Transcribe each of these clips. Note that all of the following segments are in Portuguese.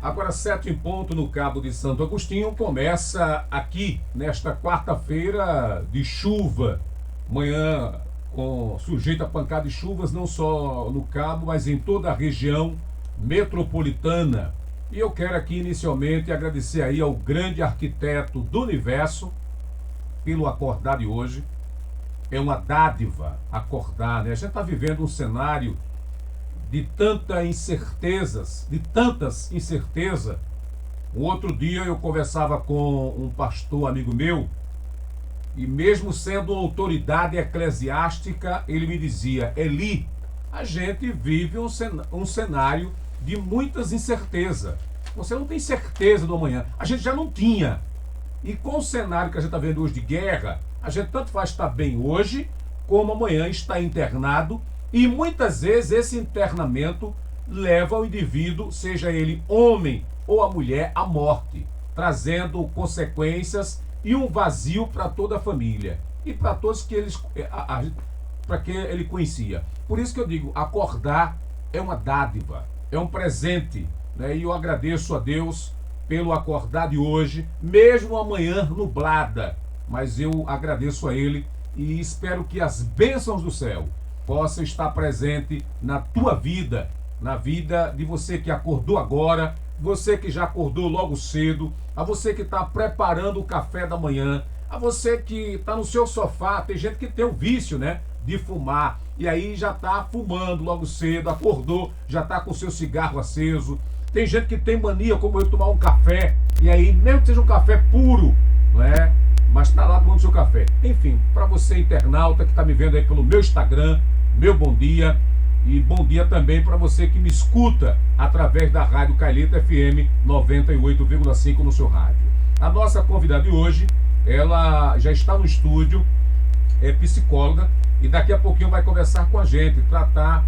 Agora, 7 em ponto no Cabo de Santo Agostinho, começa aqui, nesta quarta-feira de chuva. Manhã sujeita a pancada de chuvas, não só no Cabo, mas em toda a região metropolitana. E eu quero aqui, inicialmente, agradecer aí ao grande arquiteto do universo pelo acordar de hoje. É uma dádiva acordar, né? A gente está vivendo um cenário de tantas incertezas. Um outro dia eu conversava com um pastor amigo meu, e mesmo sendo uma autoridade eclesiástica, ele me dizia: Eli, a gente vive um cenário de muitas incertezas. Você não tem certeza do amanhã. A gente já não tinha. E com o cenário que a gente está vendo hoje de guerra, a gente tanto faz estar bem hoje, como amanhã está internado. E muitas vezes esse internamento leva o indivíduo, seja ele homem ou a mulher, à morte, trazendo consequências e um vazio para toda a família e para todos que para quem ele conhecia. Por isso que eu digo, acordar é uma dádiva, é um presente, né? E eu agradeço a Deus pelo acordar de hoje, mesmo amanhã nublada, mas eu agradeço a Ele e espero que as bênçãos do céu possa estar presente na tua vida, na vida de você que acordou agora, você que já acordou logo cedo, a você que está preparando o café da manhã, a você que está no seu sofá. Tem gente que tem o vício, né, de fumar, e aí já está fumando logo cedo, acordou, já está com o seu cigarro aceso. Tem gente que tem mania, como eu, tomar um café, e aí, mesmo que seja um café puro, não é? Mas está lá tomando seu café. Enfim, para você internauta que está me vendo aí pelo meu Instagram, meu bom dia. E bom dia também para você que me escuta através da Rádio Cailita FM 98,5 no seu rádio. A nossa convidada de hoje, ela já está no estúdio, é psicóloga, e daqui a pouquinho vai conversar com a gente, tratar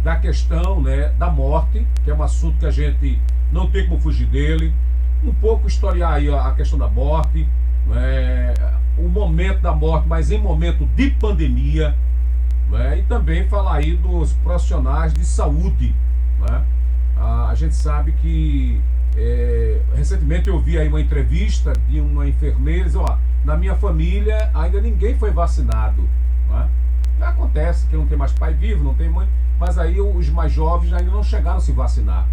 da questão, né, da morte, que é um assunto que a gente não tem como fugir dele. Um pouco historiar aí a questão da morte, o momento da morte, mas em momento de pandemia, e também falar aí dos profissionais de saúde, né? A gente sabe que recentemente eu vi aí uma entrevista de uma enfermeira, na minha família ainda ninguém foi vacinado, né? Acontece que não tem mais pai vivo, não tem mãe, mas aí os mais jovens ainda não chegaram a se vacinar.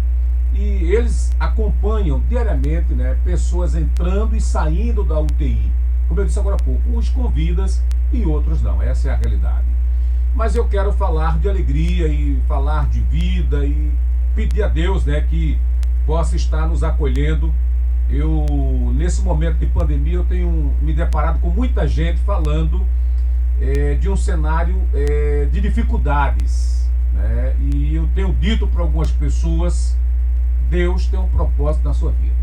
E eles acompanham diariamente, né, pessoas entrando e saindo da UTI. Como eu disse agora há pouco, uns com vidas e outros não. Essa é a realidade. Mas eu quero falar de alegria e falar de vida e pedir a Deus, né, que possa estar nos acolhendo. Nesse momento de pandemia, eu tenho me deparado com muita gente falando de um cenário de dificuldades, né? E eu tenho dito para algumas pessoas: Deus tem um propósito na sua vida,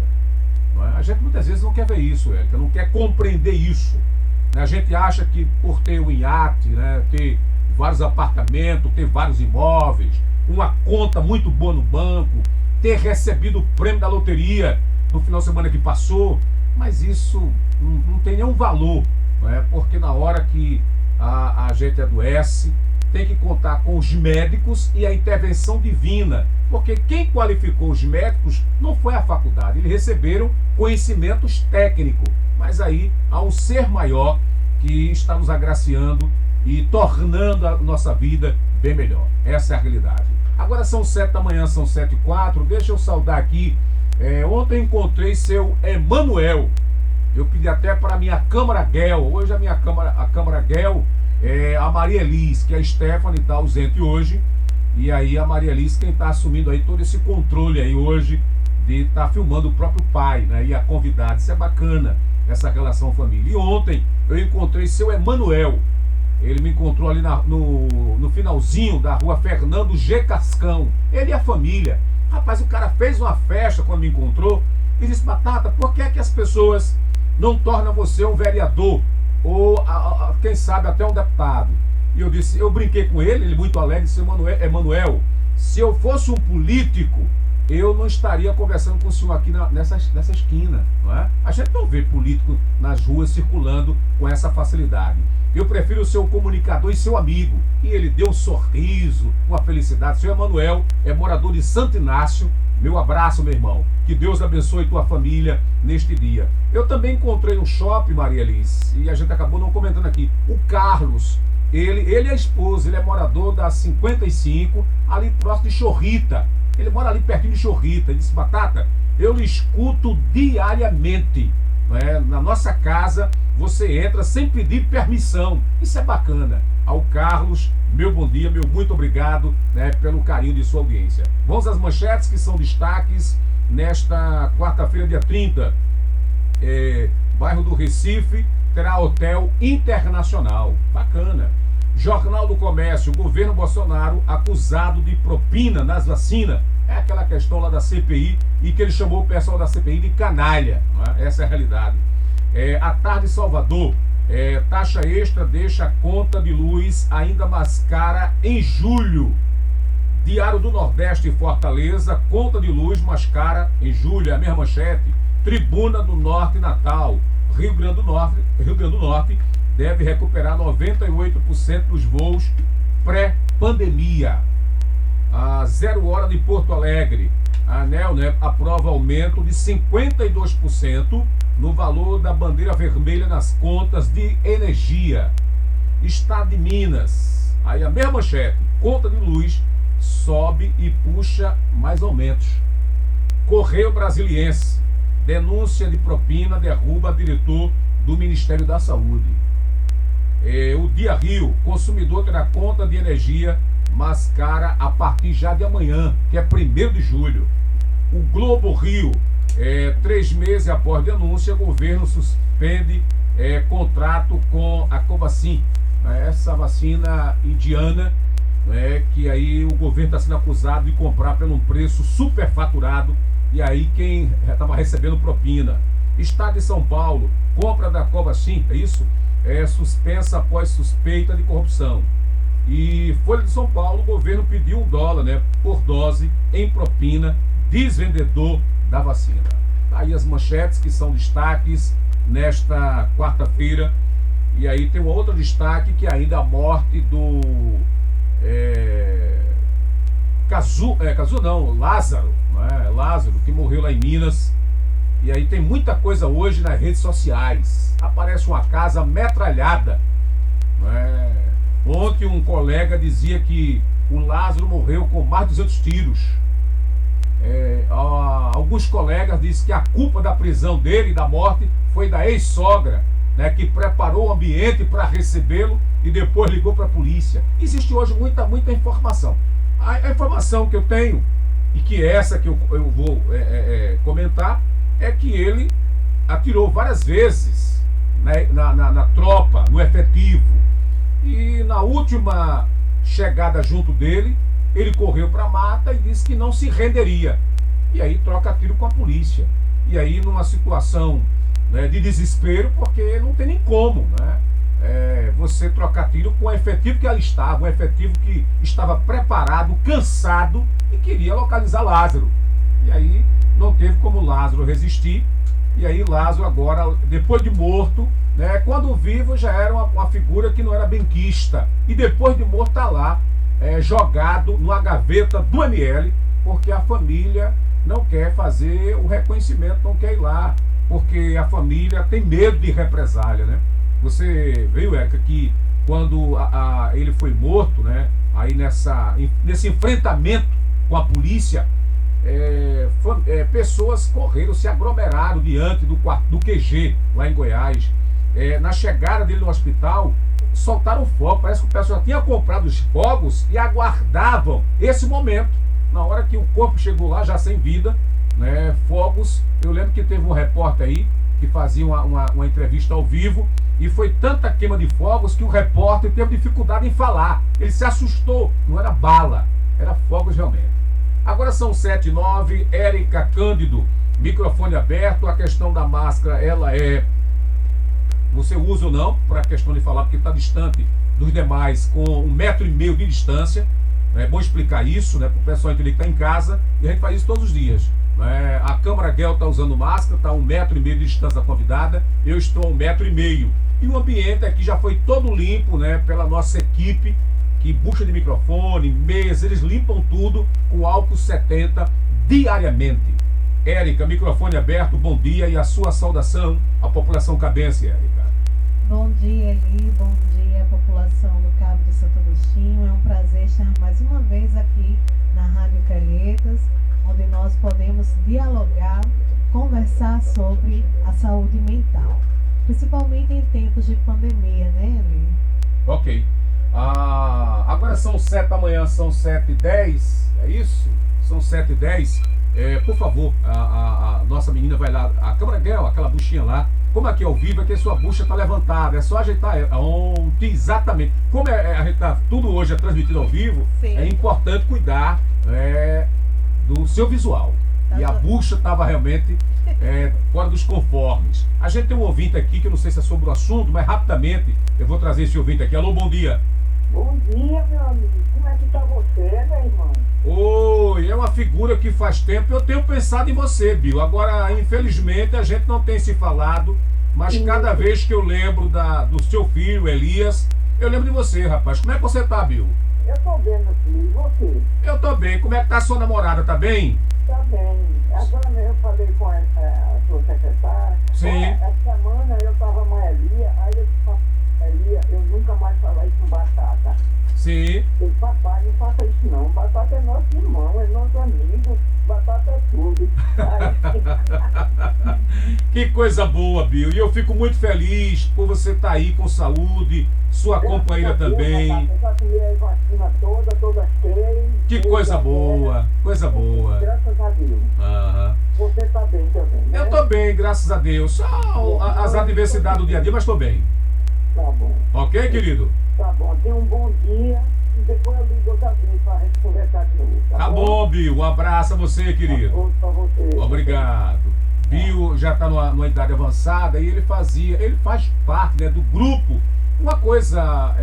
não é? A gente muitas vezes não quer ver isso, não quer compreender isso, né? A gente acha que por ter um iate, né, ter vários apartamentos, ter vários imóveis, uma conta muito boa no banco, ter recebido o prêmio da loteria no final de semana que passou, mas isso não tem nenhum valor, não é? Porque na hora que a gente adoece, tem que contar com os médicos e a intervenção divina, porque quem qualificou os médicos não foi a faculdade, eles receberam conhecimentos técnicos, mas aí há um ser maior que está nos agraciando e tornando a nossa vida bem melhor. Essa é a realidade. Agora são 7 da manhã, são 7h04, deixa eu saudar aqui. Ontem eu encontrei seu Emanuel. Eu pedi até para a minha Câmara Guel. Hoje a Câmara Guel é a Maria Elis, que a Stephanie está ausente hoje. E aí a Maria Elis quem está assumindo aí todo esse controle aí hoje de estar filmando o próprio pai, né? E a convidada. Isso é bacana, essa relação família. E ontem eu encontrei seu Emanuel. Ele me encontrou ali no finalzinho da rua Fernando G. Cascão. Ele e a família. Rapaz, o cara fez uma festa quando me encontrou e disse: Batata, por que é que as pessoas não tornam você um vereador? Ou quem sabe até um deputado? E eu brinquei com ele muito alegre, disse: Emanuel, se eu fosse um político, eu não estaria conversando com o senhor aqui nessa esquina, não é? A gente não vê político nas ruas circulando com essa facilidade. Eu prefiro ser um comunicador e seu amigo. E ele deu um sorriso, uma felicidade. O senhor Emanuel é morador de Santo Inácio. Meu abraço, meu irmão. Que Deus abençoe tua família neste dia. Eu também encontrei no shopping, Maria Liz, e a gente acabou não comentando aqui, o Carlos. Ele é a esposa, ele é morador da 55, ali próximo de Chorrita. Ele mora ali pertinho de Chorrita. Ele disse: Batata, eu lhe escuto diariamente. Né? Na nossa casa, você entra sem pedir permissão. Isso é bacana. Ao Carlos, meu bom dia, meu muito obrigado, né, pelo carinho de sua audiência. Vamos às manchetes que são destaques nesta quarta-feira, dia 30. Bairro do Recife terá hotel internacional. Bacana. Jornal do Comércio, governo Bolsonaro acusado de propina nas vacinas. É aquela questão lá da CPI, e que ele chamou o pessoal da CPI de canalha. Não é? Essa é a realidade. À tarde, Salvador, taxa extra deixa a conta de luz ainda mais cara em julho. Diário do Nordeste e Fortaleza, conta de luz mais cara em julho, é a mesma manchete. Tribuna do Norte, Natal, Rio Grande do Norte deve recuperar 98% dos voos pré-pandemia. A 0 hora de Porto Alegre, a ANEEL, né, aprova aumento de 52% no valor da bandeira vermelha nas contas de energia. Estado de Minas, aí a mesma manchete, conta de luz sobe e puxa mais aumentos. Correio Brasiliense, denúncia de propina derruba diretor do Ministério da Saúde. O Dia Rio, consumidor terá conta de energia mais cara a partir já de amanhã, que é 1º de julho. O Globo Rio, 3 meses após denúncia, governo suspende contrato com a Covaxin, essa vacina indiana, que aí o governo está sendo acusado de comprar por um preço superfaturado, e aí quem estava recebendo propina. Estado de São Paulo, compra da Covaxin, é isso? Suspensa após suspeita de corrupção. E Folha de São Paulo, o governo pediu $1, né, por dose em propina, diz vendedor da vacina. Aí as manchetes que são destaques nesta quarta-feira. E aí tem um outro destaque, que é ainda a morte do Lázaro, né? Lázaro, que morreu lá em Minas. E aí tem muita coisa hoje nas redes sociais. Aparece uma casa metralhada, né? Ontem um colega dizia que o Lázaro morreu com mais de 200 tiros. Alguns colegas dizem que a culpa da prisão dele e da morte foi da ex-sogra, né, que preparou o ambiente para recebê-lo e depois ligou para a polícia. Existe hoje muita informação. A informação que eu tenho, e que é essa que eu vou comentar, é que ele atirou várias vezes, né, na tropa, no efetivo. E na última chegada junto dele, ele correu para a mata e disse que não se renderia. E aí troca tiro com a polícia. E aí numa situação, né, de desespero, porque não tem nem como, né, você trocar tiro com o efetivo que ali estava, um efetivo que estava preparado, cansado e queria localizar Lázaro. E aí não teve como Lázaro resistir. E aí Lázaro agora, depois de morto, né, quando vivo já era uma figura que não era benquista. E depois de morto está lá, jogado numa gaveta do ML, porque a família não quer fazer o reconhecimento, não quer ir lá, porque a família tem medo de represália, né? Você veio, Érica, que quando ele foi morto, né, aí nesse enfrentamento com a polícia, pessoas correram, se aglomeraram diante do QG lá em Goiás. Na chegada dele no hospital, soltaram fogo. Parece que o pessoal tinha comprado os fogos e aguardavam esse momento. Na hora que o corpo chegou lá, já sem vida, né, fogos. Eu lembro que teve um repórter aí que fazia uma entrevista ao vivo, e foi tanta queima de fogos que o repórter teve dificuldade em falar. Ele se assustou. Não era bala, era fogos realmente. Agora são 7h09, Érica Cândido, microfone aberto. A questão da máscara, ela você usa ou não, para a questão de falar, porque está distante dos demais com 1,5 metro de distância. É bom explicar isso, né, para o pessoal entender que está em casa, e a gente faz isso todos os dias. A Câmara Guel está usando máscara, está a 1,5 metro de distância da convidada, eu estou a 1,5 metro. E o ambiente aqui já foi todo limpo, né, pela nossa equipe, que bucha de microfone, mesa, eles limpam tudo com álcool 70 diariamente. Érica, microfone aberto, bom dia, e a sua saudação à população cabense, Érica. Bom dia, Eli, bom dia, população do Cabo de Santo Agostinho. É um prazer estar mais uma vez aqui na Rádio Calhetas, onde nós podemos dialogar, conversar sobre a saúde mental, principalmente em tempos de pandemia, né, Eli? Ok. Agora são 7 da manhã, são 7h10, é isso? São 7h10. Por favor, a nossa menina vai lá, a Câmara Guel, aquela buchinha lá. Como aqui ao vivo, é que a sua bucha está levantada, é só ajeitar ontem, exatamente. Como a gente tudo hoje é transmitido ao vivo, Sim. É importante cuidar do seu visual. Tá, e a bucha estava realmente fora dos conformes. A gente tem um ouvinte aqui, que eu não sei se é sobre o assunto, mas rapidamente eu vou trazer esse ouvinte aqui. Alô, bom dia. Bom dia, meu amigo. Como é que tá você, meu irmão? Oi, é uma figura que faz tempo eu tenho pensado em você, Bill. Agora, infelizmente, a gente não tem se falado, mas cada vez que eu lembro do seu filho, Elias, eu lembro de você, rapaz. Como é que você tá, Bill? Eu tô bem, meu filho. E você? Eu tô bem. Como é que tá a sua namorada? Tá bem? Tá bem. Agora mesmo eu falei com a sua secretária. Sim. Essa semana eu tava com a Elia, aí eu disse, Elia, eu nunca mais falar isso com Batata. Sim. Eu disse, papai, não faça isso não. Batata é nosso irmão, é nosso amigo. Batata é tudo. Aí, Que coisa boa, Bill. E eu fico muito feliz por você estar aí com saúde, sua companheira também. Eu já tomei a vacina todas 3. Que coisa boa, coisa boa. Graças a Deus. Aham. Você tá bem também, né? Eu tô bem, graças a Deus. Só as adversidades do dia a dia, mas tô bem. Tá bom. Ok, querido? Tá bom. Tenha um bom dia e depois eu ligo outra vez pra gente conversar de novo. Tá bom, Bill. Um abraço a você, querido. Outro pra você. Obrigado. Bill já está numa idade avançada e ele faz parte, né, do grupo. Uma coisa,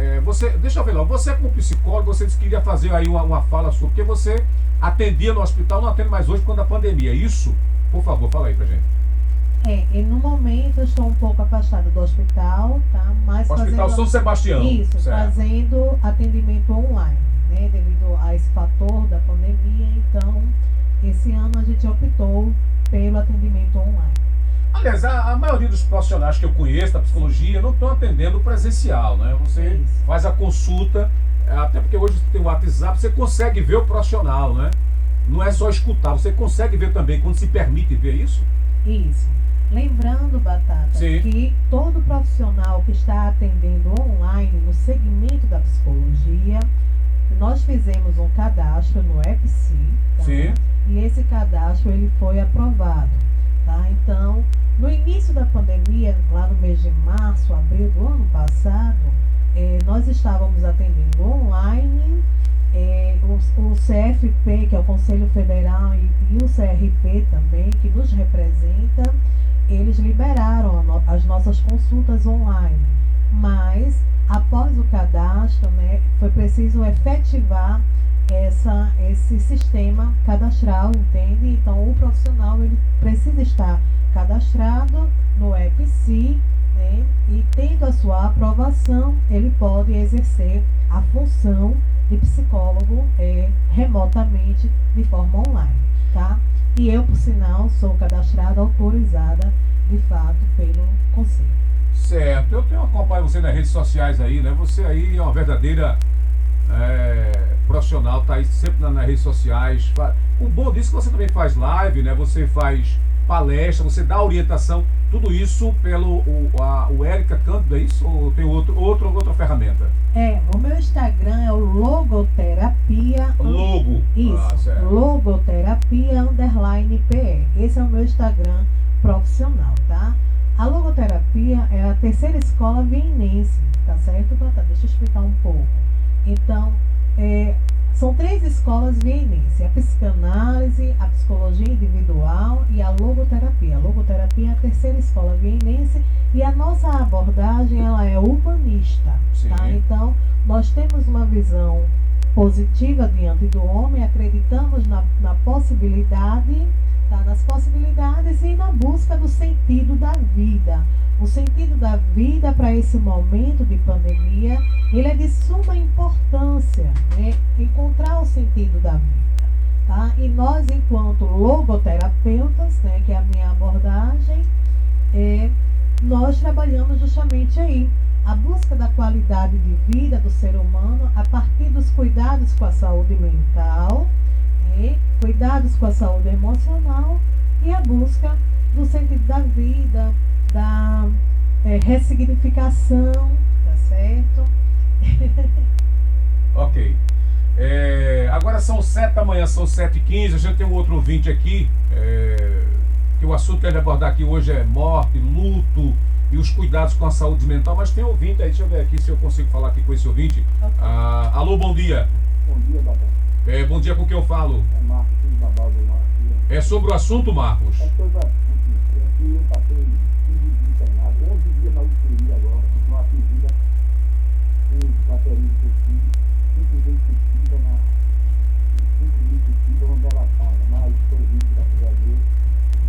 deixa eu ver lá, você como psicólogo, você disse que iria fazer aí uma fala sua, porque você atendia no hospital, não atende mais hoje por conta da pandemia, é isso? Por favor, fala aí pra gente. E no momento eu estou um pouco afastada do hospital, tá? Mas Hospital São Sebastião. Isso, certo. fazendo atendimento online, né? Devido a esse fator da pandemia, então esse ano a gente optou pelo atendimento online. Aliás, a maioria dos profissionais que eu conheço da psicologia não estão atendendo presencial, né? Você Isso. faz a consulta, até porque hoje você tem o WhatsApp, você consegue ver o profissional, né? Não é só escutar, você consegue ver também, quando se permite ver isso. Isso. Lembrando, Batata, Sim. que todo profissional que está atendendo online no segmento da psicologia, nós fizemos um cadastro no EPSI, tá? Sim. E esse cadastro ele foi aprovado, tá? Então, no início da pandemia, lá no mês de março, abril do ano passado, nós estávamos atendendo online, o CFP, que é o Conselho Federal, e o CRP também, que nos representa, eles liberaram as nossas consultas online, mas após o cadastro, né, foi preciso efetivar esse sistema cadastral, entende? Então o profissional ele precisa estar cadastrado no EPSI, né, e tendo a sua aprovação, ele pode exercer a função de psicólogo remotamente de forma online, tá? E eu, por sinal, sou cadastrada, autorizada, de fato, pelo Conselho. Certo, eu tenho acompanhado você nas redes sociais aí, né? Você aí é uma verdadeira profissional, tá aí sempre nas redes sociais. O bom disso é que você também faz live, né? Você faz palestra, você dá orientação, tudo isso pelo o Érica Cândido, é isso? Ou tem outra ferramenta? O meu Instagram é o Logoterapia. Logo. Isso, Certo. Logoterapia_PE. Esse é o meu Instagram profissional, tá? A logoterapia é a terceira escola vienense, tá certo, Batata? Deixa eu explicar um pouco. Então, são 3 escolas vienenses: a psicanálise, a psicologia individual e a logoterapia. A logoterapia é a terceira escola vienense e a nossa abordagem ela é humanista, Sim. tá? Então, nós temos uma visão positiva diante do homem, acreditamos na possibilidade, tá? Nas possibilidades e na busca do sentido da vida. O sentido da vida para esse momento de pandemia, ele é de suma importância, né? Encontrar o sentido da vida, tá? E nós, enquanto logoterapeutas, né, que é a minha abordagem, nós trabalhamos justamente aí, a busca da qualidade de vida do ser humano a partir dos cuidados com a saúde mental, cuidados com a saúde emocional e a busca do sentido da vida, da ressignificação, tá certo? Ok. Agora são 7 da manhã, são 7h15, a gente tem um outro ouvinte aqui, que o assunto que a gente vai abordar aqui hoje é morte, luto e os cuidados com a saúde mental, mas tem ouvinte aí, deixa eu ver aqui se eu consigo falar aqui com esse ouvinte. Okay. Alô, bom dia. Bom dia, Babão. Bom dia, com quem eu falo? É Marcos, filho da Babal do Marcos. É sobre o assunto, Marcos? É sobre o assunto. Aqui eu passei 15 dias internado, 11 dias na UTI agora, numa pedida com caterismo que eu fiz, 5 vezes pesquisa onde ela estava, mas estou vivo, graças a Deus.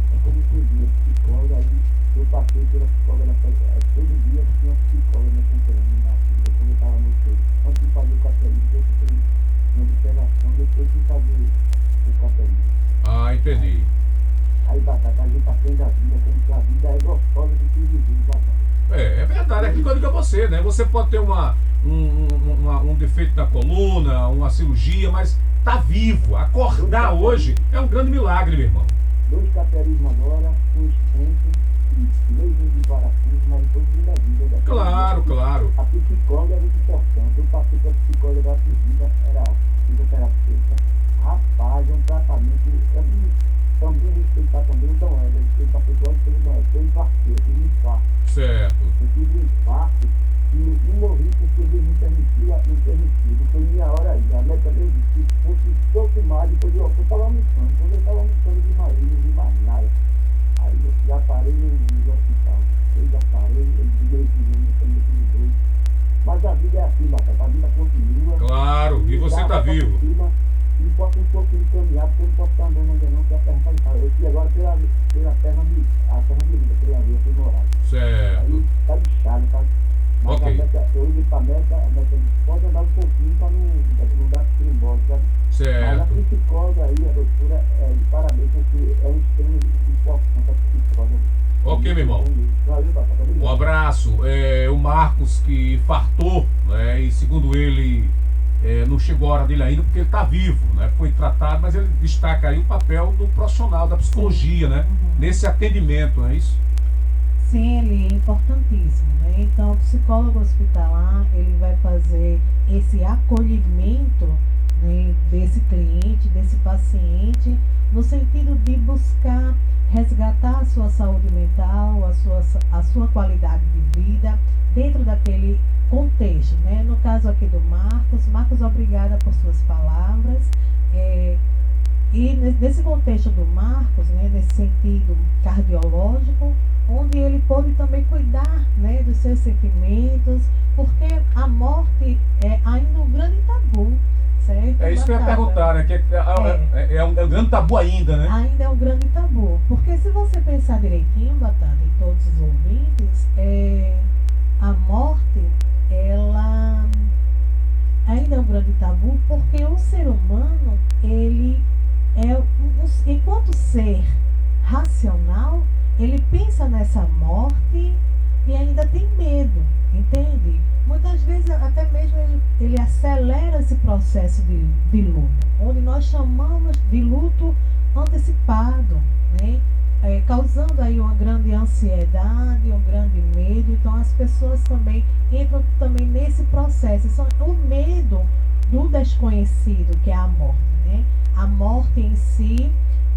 É como eu dizia, psicóloga, aí eu passei pela psicóloga, todo dia tinha uma psicóloga me acompanhando na vida, quando eu estava no UTI. Antes de fazer o caterismo, eu fiquei em observação, depois de fazer o caterismo. Entendi. Aí, Batata, a gente aprende a vida, como que a vida é gostosa de se viver, Batata. É verdade, é aquilo que eu digo a você, né? Você pode ter um defeito na coluna, uma cirurgia, mas tá vivo. Acordar hoje é um grande milagre, meu irmão. 2 caterismos agora, um estente e 2 vezes de parafuso, mas todos da vida. Claro, claro. A psicóloga é muito importante. Eu passei pela psicóloga da vida, era fisioterapeuta. Rapaz, é um tratamento, também respeitar também, então eu passei por eu infartei, eu tive um infarto. Certo. Eu tive um infarto e não morri porque Deus me permitiu. Foi minha hora aí. A meta dele disse que fosse um pouco mais, depois eu estava almoçando. Quando eu estava almoçando de Maria, não vi mais nada. Aí eu já parei no hospital. Eu já parei, eu liguei de novo, eu falei tudo doido. Mas a vida é assim, Batata, a vida continua. Claro, e você está vivo. E posso um pouquinho caminhar, porque eu não posso estar andando ainda não, porque a perna está em casa. Eu fui agora pela perna de vida, pela via, fui morar. Certo. Aí tá lixado, tá? Mas Ok. eu indo pra meta, a meta disse, pode andar um pouquinho pra não dar trimbose, sabe? Mas a Certo. psicóloga aí, a doutora, de parabéns, porque é um extremo importante a psicóloga. Ok, meu irmão. Valeu, Batata. Um abraço. O Marcos que infartou, né? E segundo ele, não chegou a hora dele ainda porque ele está vivo, né? Foi tratado, mas ele destaca aí o papel do profissional da psicologia, né? Nesse atendimento, não é isso? Sim, ele é importantíssimo, né? Então, o psicólogo hospitalar, ele vai fazer esse acolhimento, né, desse cliente, desse paciente, no sentido de buscar resgatar a sua saúde mental, a sua qualidade de vida dentro daquele contexto, né? No caso aqui do Marcos, obrigada por suas palavras. E nesse contexto do Marcos, né, nesse sentido cardiológico, onde ele pôde também cuidar, né, dos seus sentimentos, porque a morte é ainda um grande tabu, certo? É isso que eu ia perguntar, né? É um grande tabu ainda, né? Ainda é um grande tabu, porque se você pensar direitinho, Batata, e todos os ouvintes, a morte, ela ainda é um grande tabu, porque o ser humano, ele enquanto ser racional, ele pensa nessa morte e ainda tem medo, entende? Muitas vezes até mesmo ele acelera esse processo de luto, onde nós chamamos de luto antecipado, né? Causando aí uma grande ansiedade, um grande medo. Então as pessoas também entram também nesse processo. O medo do desconhecido, que é a morte, né? A morte em si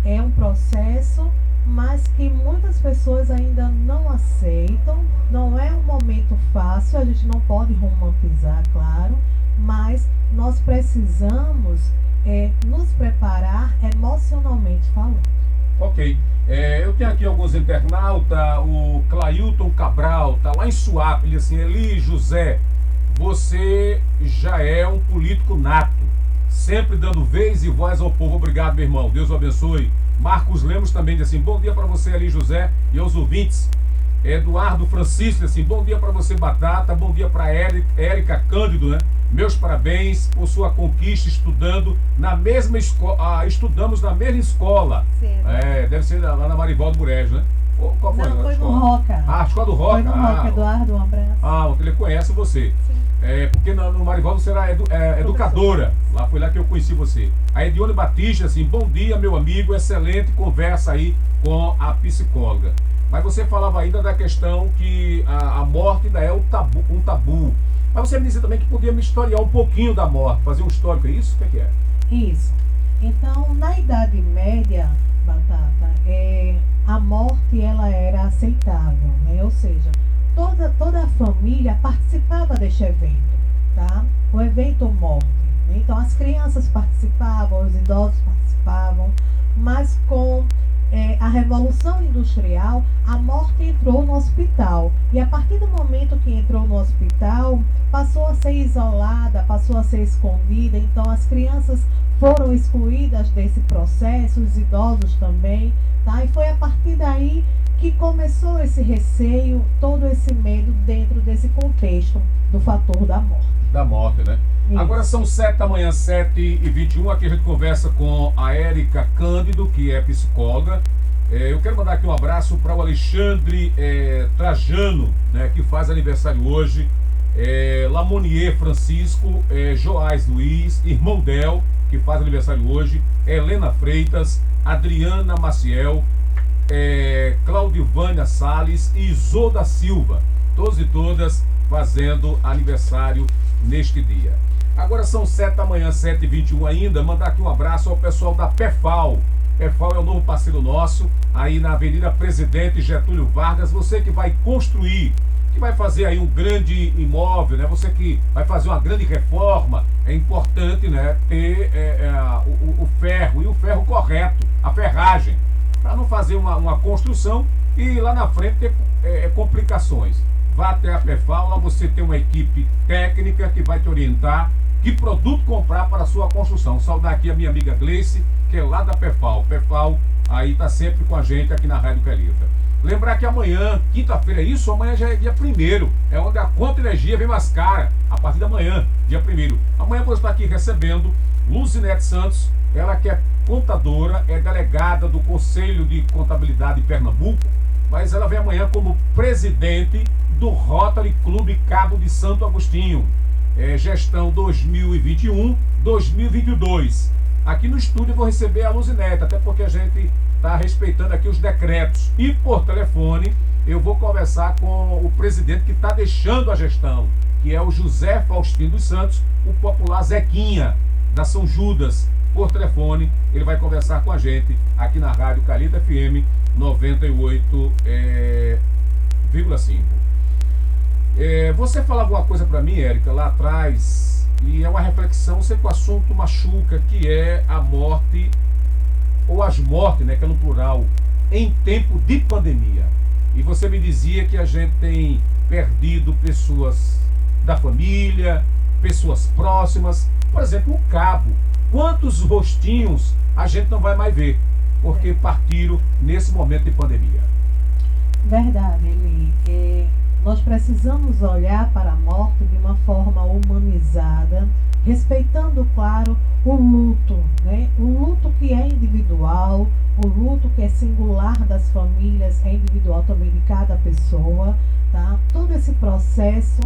é um processo, mas que muitas pessoas ainda não aceitam. Não é um momento fácil, a gente não pode romantizar, claro, mas nós precisamos nos preparar emocionalmente falando. Ok. Eu tenho aqui alguns internautas, o Clailton Cabral, tá lá em Suape, ele assim, Eli José, você já é um político nato. sempre dando vez e voz ao povo. Obrigado, meu irmão. Deus o abençoe. Marcos Lemos também diz assim: bom dia para você ali, José, e aos ouvintes. Eduardo Francisco diz assim: bom dia para você, Batata. Bom dia para Érica Cândido, né? Meus parabéns por sua conquista estudando na mesma escola. Estudamos na mesma escola. Deve ser lá na Marivaldo Burejo, né? Qual foi? Não, foi no Roca. A escola do Roca. Foi no Roca, Eduardo, um abraço. Ele conhece você. Porque no Marivaldo você era educadora. Foi lá que eu conheci você. A Edione Batista, assim: bom dia, meu amigo, excelente conversa aí com a psicóloga. Mas você falava ainda da questão que a morte ainda é um tabu. Mas você me disse também que podia me historiar um pouquinho da morte, fazer um histórico, é isso? O que é? Isso. Então, na Idade Média, Batata, a morte ela era aceitável, né? Ou seja, toda a família participava deste evento, tá? O evento morte. Né? Então, as crianças participavam, os idosos participavam, mas com a Revolução Industrial, a morte entrou no hospital. E a partir do momento que entrou no hospital, passou a ser isolada, passou a ser escondida. Então, as crianças foram excluídas desse processo, os idosos também, tá? E foi a partir daí que começou esse receio, todo esse medo dentro desse contexto do fator da morte. Da morte, né? Isso. Agora são 7 da manhã, 7h21. Aqui a gente conversa com a Érica Cândido, que é psicóloga. Eu quero mandar aqui um abraço para o Alexandre Trajano, né, que faz aniversário hoje. Lamonier Francisco, Joás Luiz, irmão Del, que faz aniversário hoje. Helena Freitas, Adriana Maciel, Claudivânia Salles e Isolda Silva. Todos e todas fazendo aniversário neste dia. Agora são 7 da manhã, 7h21 ainda. Mandar aqui um abraço ao pessoal da PEFAL. PEFAL é o novo parceiro nosso, aí na Avenida Presidente Getúlio Vargas. Você que vai construir, que vai fazer aí um grande imóvel, né? Você que vai fazer uma grande reforma, é importante, né, ter o ferro, e o ferro correto, a ferragem, para não fazer uma construção e lá na frente ter complicações. Vá até a PEFAL, lá você tem uma equipe técnica que vai te orientar que produto comprar para a sua construção. Saudar aqui a minha amiga Gleice, que é lá da PEFAL. PEFAL aí está sempre com a gente aqui na Rádio Calita. Lembrar que amanhã, quinta-feira, amanhã já é dia 1º, é onde a conta de energia vem mais cara, a partir da manhã, dia 1º. Amanhã vou estar aqui recebendo Luzinete Santos, ela que é contadora, é delegada do Conselho de Contabilidade de Pernambuco, mas ela vem amanhã como presidente do Rotary Clube Cabo de Santo Agostinho, gestão 2021-2022. Aqui no estúdio eu vou receber a Luzinete, até porque a gente está respeitando aqui os decretos. E por telefone eu vou conversar com o presidente que está deixando a gestão, que é o José Faustino dos Santos, o popular Zequinha, da São Judas. Por telefone ele vai conversar com a gente aqui na Rádio Calita FM 98,5. Você falava alguma coisa para mim, Érica, lá atrás, e é uma reflexão, sei que o assunto machuca, que é a morte, ou as mortes, né, que é no plural, em tempo de pandemia. E você me dizia que a gente tem perdido pessoas da família, pessoas próximas. Por exemplo, o Cabo. Quantos rostinhos a gente não vai mais ver, porque partiram nesse momento de pandemia? Verdade, Eli. Nós precisamos olhar para a morte de uma forma humanizada, respeitando, claro, o luto, né? O luto que é individual, o luto que é singular das famílias, é individual também de cada pessoa, tá? Todo esse processo,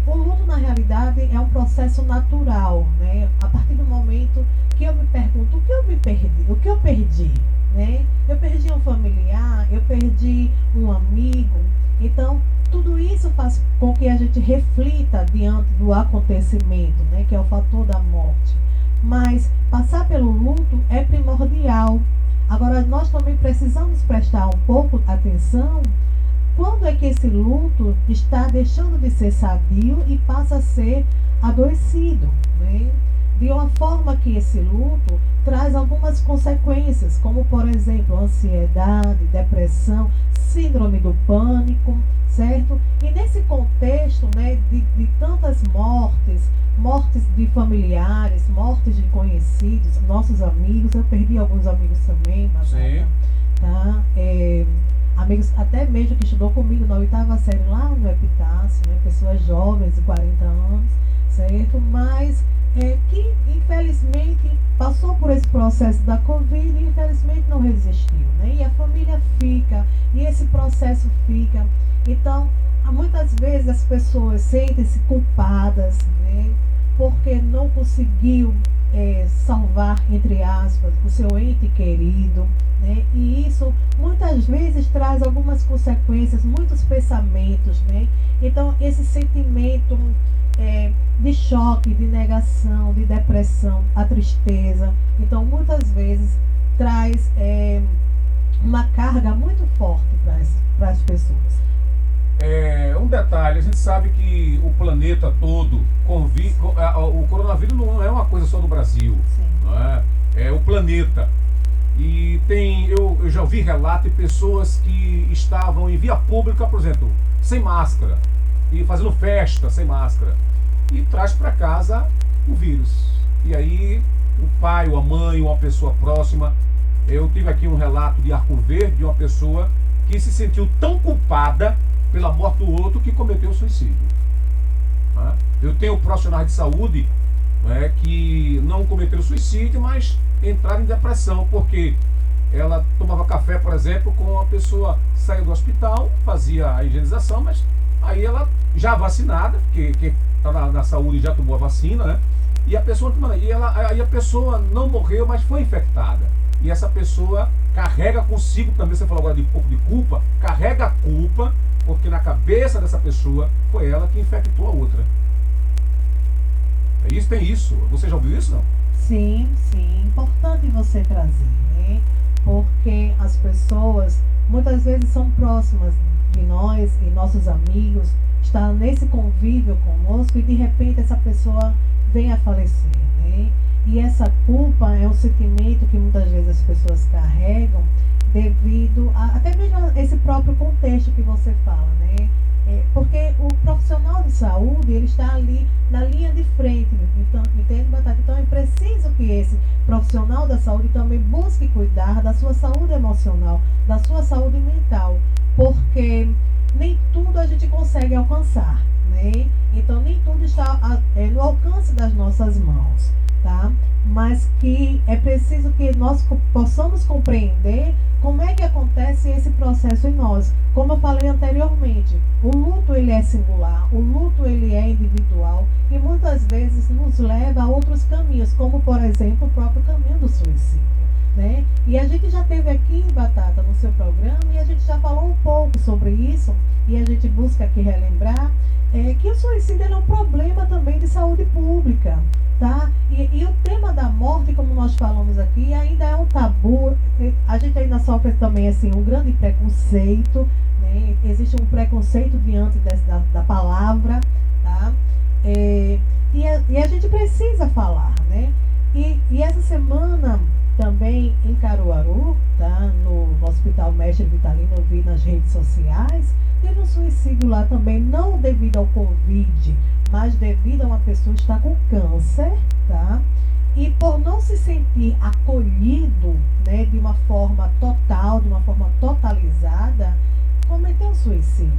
o luto na realidade é um processo natural, né? A partir do momento que eu me pergunto o que eu perdi, né? Eu perdi um familiar, eu perdi um amigo, então tudo isso faz com que a gente reflita diante do acontecimento, né, que é o fator da morte. Mas passar pelo luto é primordial. Agora, nós também precisamos prestar um pouco atenção quando é que esse luto está deixando de ser sadio e passa a ser adoecido, né? de uma forma que esse luto traz algumas consequências, como por exemplo, ansiedade, depressão, síndrome do pânico, certo? E nesse contexto, né, de tantas mortes, mortes de familiares, mortes de conhecidos, nossos amigos, eu perdi alguns amigos também, Batata, tá? Amigos até mesmo que estudou comigo na 8ª série lá no Epitácio, né? Pessoas jovens de 40 anos, certo? Mas que infelizmente passou por esse processo da Covid e infelizmente não resistiu, né? E a família fica, e esse processo fica. Então, muitas vezes as pessoas sentem-se culpadas, né? Porque não conseguiu salvar, entre aspas, o seu ente querido, né? E isso muitas vezes traz algumas consequências, muitos pensamentos, né? Então, esse sentimento de choque, de negação, de depressão, a tristeza, então muitas vezes traz uma carga muito forte para as pessoas. Um detalhe, a gente sabe que o planeta todo convive, o coronavírus não é uma coisa só do Brasil, não é? É o planeta. E eu já ouvi relato de pessoas que estavam em via pública, por exemplo, sem máscara, e fazendo festa sem máscara, e traz para casa o vírus. E aí o pai, ou a mãe, ou uma pessoa próxima. Eu tive aqui um relato de Arco Verde, de uma pessoa que se sentiu tão culpada pela morte do outro que cometeu suicídio. Eu tenho profissionais de saúde que não cometeram suicídio, mas entraram em depressão, porque ela tomava café, por exemplo, com uma pessoa que saía do hospital, fazia a higienização, mas aí ela já vacinada, que está na saúde já tomou a vacina, né? E a pessoa aí a pessoa não morreu, mas foi infectada. E essa pessoa carrega consigo também, você falou agora de um pouco de culpa, carrega a culpa, porque na cabeça dessa pessoa foi ela que infectou a outra. É isso, tem isso. Você já ouviu isso, não? Sim, importante você trazer, né? Porque as pessoas muitas vezes são próximas de nós e nossos amigos, estão nesse convívio conosco e de repente essa pessoa vem a falecer, né? E essa culpa é um sentimento que muitas vezes as pessoas carregam devido a até mesmo a esse próprio contexto que você fala, né? Porque o profissional de saúde, ele está ali na linha de frente, então, entende, Batata? Então é preciso que esse profissional da saúde também busque cuidar da sua saúde emocional, da sua saúde mental, porque nem tudo a gente consegue alcançar, né? Então nem tudo está no alcance das nossas mãos, tá? Mas que é preciso que nós possamos compreender como é que acontece esse processo em nós. Como eu falei anteriormente, o luto ele é singular, o luto ele é individual e muitas vezes nos leva a outros caminhos, como por exemplo o próprio caminho do suicídio, né? E a gente já teve aqui, Batata, no seu programa, e a gente já falou um pouco sobre isso, e a gente busca aqui relembrar que o suicídio é um problema também de saúde pública, tá? E o tema da morte, como nós falamos aqui, ainda é um tabu. A gente ainda sofre também assim, um grande preconceito, né? Existe um preconceito diante da palavra, tá? E a gente precisa falar, né? E essa semana também em Caruaru, tá? No Hospital Mestre Vitalino, eu vi nas redes sociais, teve um suicídio lá também, não devido ao Covid, mas devido a uma pessoa que está com câncer, tá? E por não se sentir acolhido, né, de uma forma total, de uma forma totalizada, cometeu um suicídio,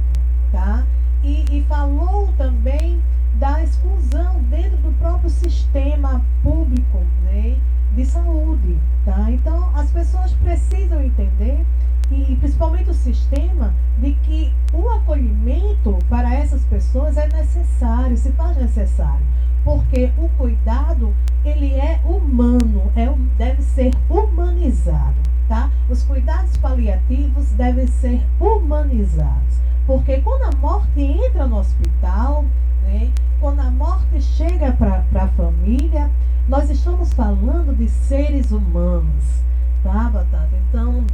tá? E falou também da exclusão dentro do próprio sistema público, né, de saúde, tá? Então as pessoas precisam entender, e principalmente o sistema, de que o acolhimento para essas pessoas é necessário, se faz necessário, porque o cuidado ele é humano, deve ser humanizado, tá? Os cuidados paliativos devem ser humanizados, porque quando a morte entra no hospital, né, quando a morte chega para a família, nós estamos falando de seres humanos, tá, Batata? Então,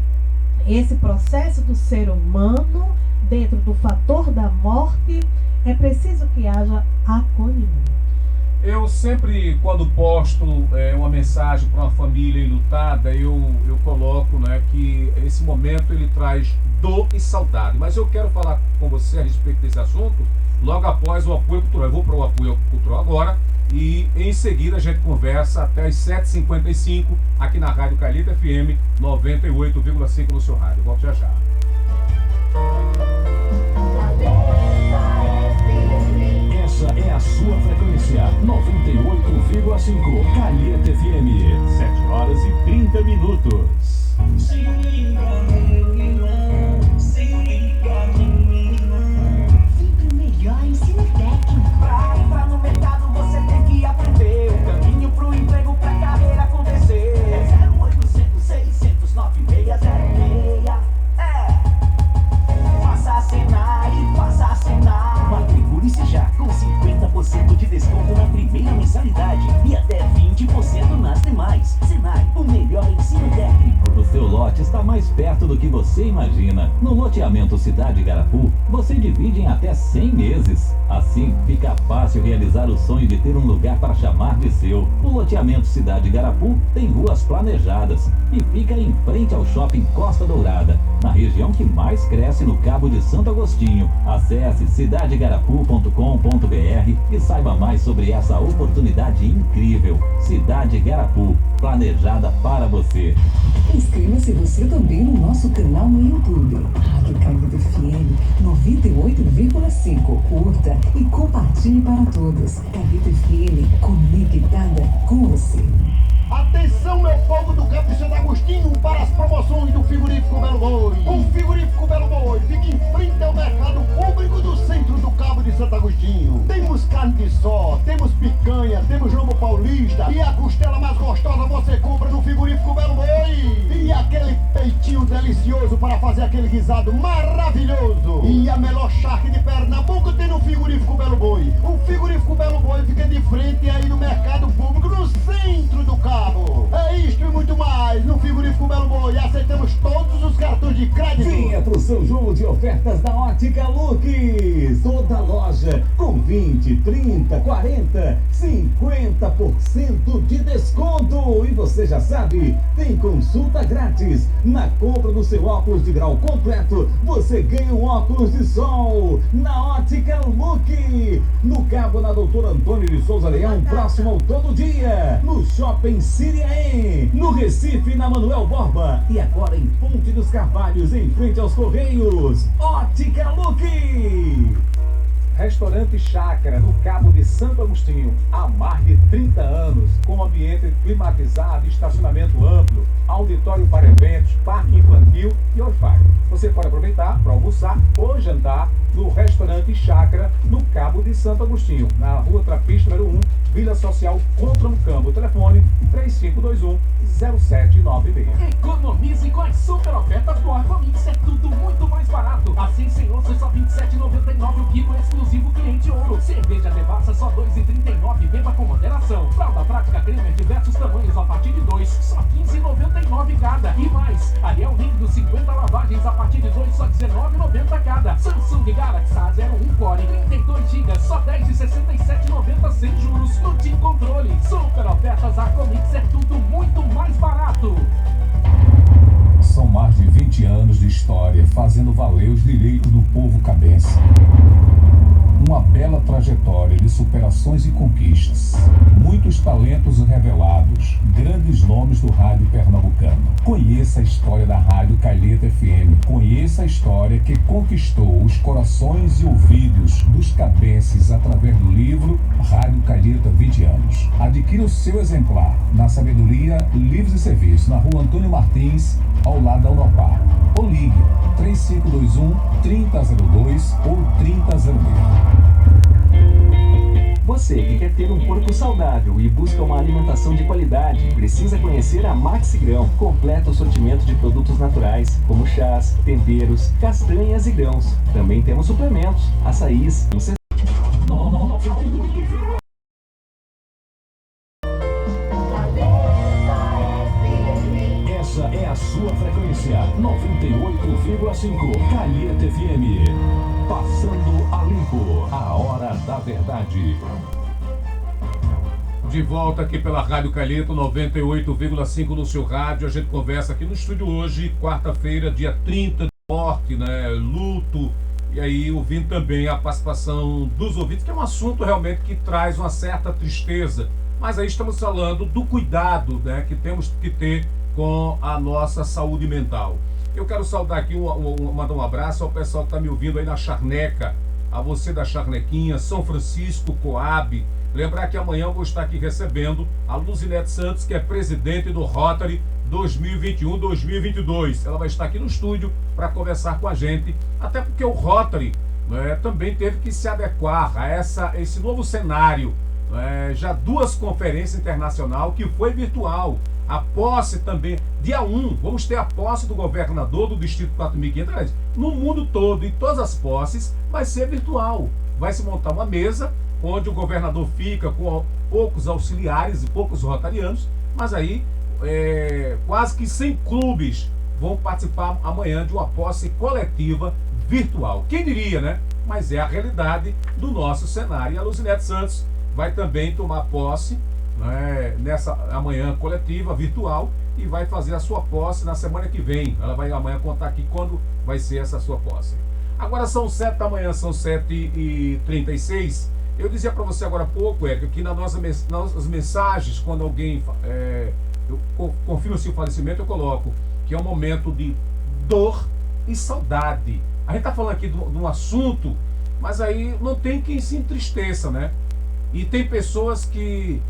esse processo do ser humano, dentro do fator da morte, é preciso que haja acolhimento. Eu sempre, quando posto uma mensagem para uma família enlutada, eu coloco, né, que esse momento ele traz dor e saudade. Mas eu quero falar com você a respeito desse assunto logo após o apoio cultural. Eu vou para o apoio cultural agora e em seguida a gente conversa até as 7h55 aqui na Rádio Calheta FM 98,5 no seu rádio. Volto já já. Essa é a sua frequência 98,5 Calheta FM. 7h30. Se liga, meu irmão, se liga, minha irmã. Sempre o melhor ensino técnico. Pra entrar no mercado você tem que aprender. O caminho pro emprego, pra carreira acontecer. 0800 600 9606. Faça Senai, faça Senai. Matricule-se já com 50% de desconto na primeira mensalidade e até 20% nas demais. Senai, o melhor ensino técnico. O seu lote está mais perto do que você imagina. No loteamento Cidade Garapu, você divide em até 100 meses. Assim, fica fácil realizar o sonho de ter um lugar para chamar de seu. O loteamento Cidade Garapu tem ruas planejadas e fica em frente ao Shopping Costa Dourada, na região que mais cresce no Cabo de Santo Agostinho. Acesse cidadegarapu.com.br e saiba mais sobre essa oportunidade incrível. Cidade Garapu, planejada para você. Inscreva-se você também no nosso canal no YouTube. Rádio Calheta FM 98,5. Curta e compartilhe para todos. Calheta FM, conectada com você. Atenção, meu povo do Cabo de Santo Agostinho, para as promoções do Frigorífico Belo Boi. O Frigorífico Belo Boi fica em frente ao mercado público do centro do Cabo de Santo Agostinho. Temos carne de sol, temos picanha, temos lombo paulista e a costela mais gostosa você compra no Frigorífico Belo Boi. E aquele peitinho delicioso para fazer aquele guisado maravilhoso. E a melhor charque de Pernambuco tem no Frigorífico Belo Boi. O Frigorífico Belo Boi fica de frente aí no mercado público no centro do Cabo. É isto e muito mais no Frigorífico Belo Boi. Aceitamos todos os cartões de crédito. Venha pro São João de ofertas da Ótica Lux. Toda loja com 20, 30, 40, 50% de desconto. E você já sabe, tem consulta grátis. Na compra do seu óculos de grau completo, você ganha um óculos de sol na Ótica Lux. No Cabo, na Doutor Antônio de Souza Leão, próximo ao Todo Dia. No Shopping Siriaém, no Recife, na Manuel Borba. E agora em Ponte dos Carvalhos, em frente aos Correios. Ótica Lux. Restaurante Chácara, no Cabo de Santo Agostinho, há mais de 30 anos, com ambiente climatizado, estacionamento amplo, auditório para eventos, parque infantil e Wi-Fi. Você pode aproveitar para almoçar ou jantar no Restaurante Chácara, no Cabo de Santo Agostinho, na Rua Trapista, número 1, Vila Social, Contra no Campo. Telefone 3521-0796. Economize com as super ofertas do Arcomix. É tudo muito mais barato. Assim, sem osso, só R$ 27,99 o quilo exclusivo cliente ouro. Cerveja Devassa, só R$ 2,39. Beba com moderação. Fralda prática Cremer, diversos tamanhos a partir de 2, só R$ 15,99 cada. E mais, Ariel líquido 50 lavagens a partir de 2, só R$ 19,90 cada. Samsung Galaxy A01 Core, 32 GB, só R$ 10,67,90 sem juros. No Team Controle. Super ofertas Arcomix, é tudo muito mais barato. São mais de 20 anos de história fazendo valer os direitos do povo cabense. Uma bela trajetória de superações e conquistas. Muitos talentos revelados, grandes nomes do rádio pernambucano. Conheça a história da Rádio Calheta FM. Conheça a história que conquistou os corações e ouvidos dos cabenses através do livro Rádio Calheta 20 anos. Adquira o seu exemplar na Sabedoria Livros e Serviços, na Rua Antônio Martins, ao lado da Unopar. Ou ligue 3521-3002 ou 3006. Você que quer ter um corpo saudável e busca uma alimentação de qualidade, precisa conhecer a Maxi Grão. Completa o sortimento de produtos naturais, como chás, temperos, castanhas e grãos. Também temos suplementos, açaís, Essa é a sua frequência 98,5 Calheta FM. Passando a limpo, a hora da verdade. De volta aqui pela Rádio Calheta 98,5 no seu rádio. A gente conversa aqui no estúdio hoje, quarta-feira, dia 30 de morte, né? Luto. E aí ouvindo também a participação dos ouvintes, que é um assunto realmente que traz uma certa tristeza. Mas aí estamos falando do cuidado, né, que temos que ter com a nossa saúde mental. Eu quero saudar aqui, mandar um abraço ao pessoal que está me ouvindo aí na Charneca, a você da Charnequinha, São Francisco, Coab. Lembrar que amanhã eu vou estar aqui recebendo a Luzinete Santos, que é presidente do Rotary 2021-2022. Ela vai estar aqui no estúdio para conversar com a gente, até porque o Rotary, né, também teve que se adequar a esse novo cenário. Já 2 conferências internacionais que foi virtual. A posse também, dia 1, vamos ter a posse do governador do Distrito 4.500, no mundo todo, em todas as posses, vai ser virtual. Vai se montar uma mesa onde o governador fica com poucos auxiliares e poucos rotarianos, mas aí quase que 100 clubes vão participar amanhã de uma posse coletiva virtual. Quem diria, né? Mas é a realidade do nosso cenário. E a Luzinete Santos vai também tomar posse, né, nessa amanhã coletiva virtual, e vai fazer a sua posse na semana que vem. Ela vai amanhã contar aqui quando vai ser essa sua posse. Agora são 7 da manhã, são 7h36. Eu dizia para você agora há pouco, que nas nossas mensagens, quando alguém confirma-se o falecimento, eu coloco que é um momento de dor e saudade. A gente está falando aqui de um assunto, mas aí não tem quem se entristeça, né? E tem pessoas que